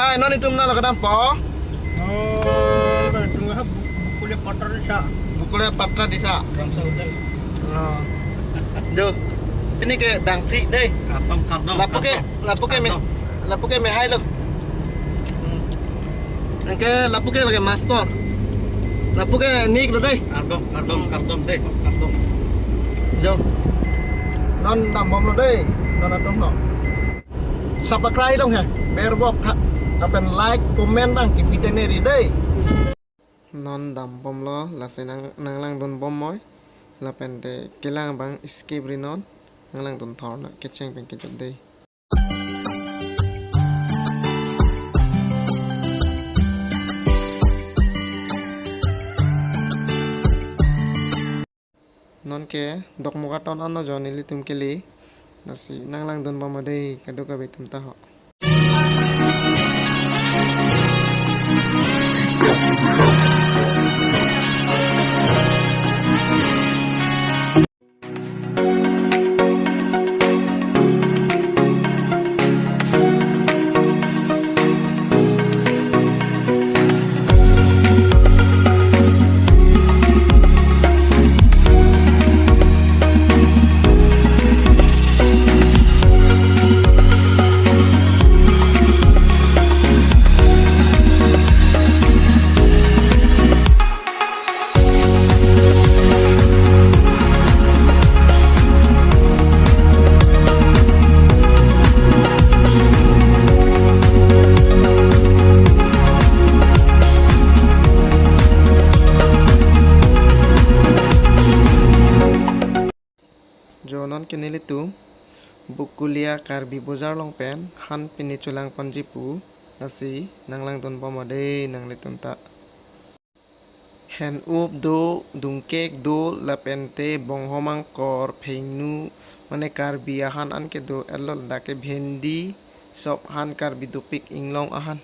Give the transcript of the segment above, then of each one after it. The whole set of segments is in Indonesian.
hai non itu mana lo kadang po? Oh, tengah bukulnya patah desa. Bukulnya patra desa. Ramsa hotel. Oh. Duh. Ini kayak bangkri deh. Kartong, kartong. Lapu ke me hai lo. Ke lapu ke lagi master. Lapu ke nik lo deh. Kartong deh, kartong. Jo. Non đầm bom lo deh. Non atom lo. Subscribe dong ya. Biar bok kapan like, komen bang ke video ini deh. Non đầm bom lo là sẽ năng lang don bom mối. Là pente kelang bang escape rinon. Năng lang don thor na ke cheng pen ke jod deh. Non ke dok muka ton ano jo nili tum keli nasi nang lang don bama dei kado ka betum taho Jonon kinili tu bukulia karbi bozar long pen han pini chulang panjipu nasi nang lang don bama dei nang litum ta hen up do dungkek do lapente bonghomang kor pheinu mane karbi ahan an ke do elol dake bhendi sop han karbi dupik inglong ahan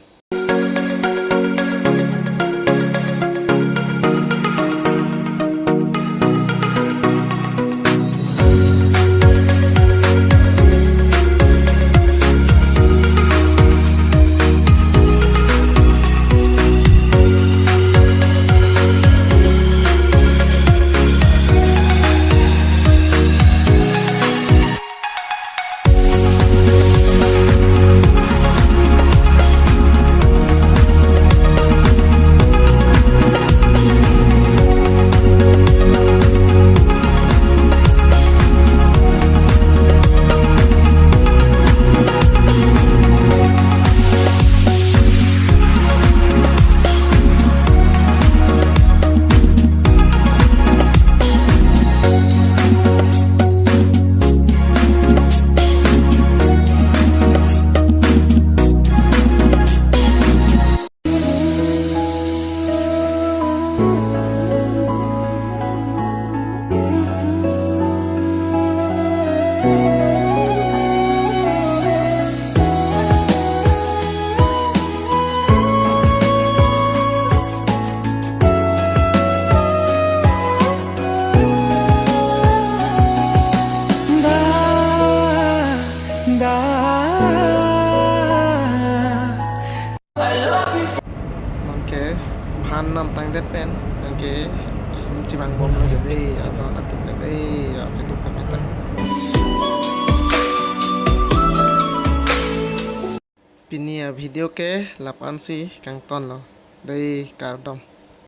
han nam tang det pen ke cibang bom lo jadi atau atuk jadi ya itu pamitan pinia video ke lapan si kang ton lo dari kardom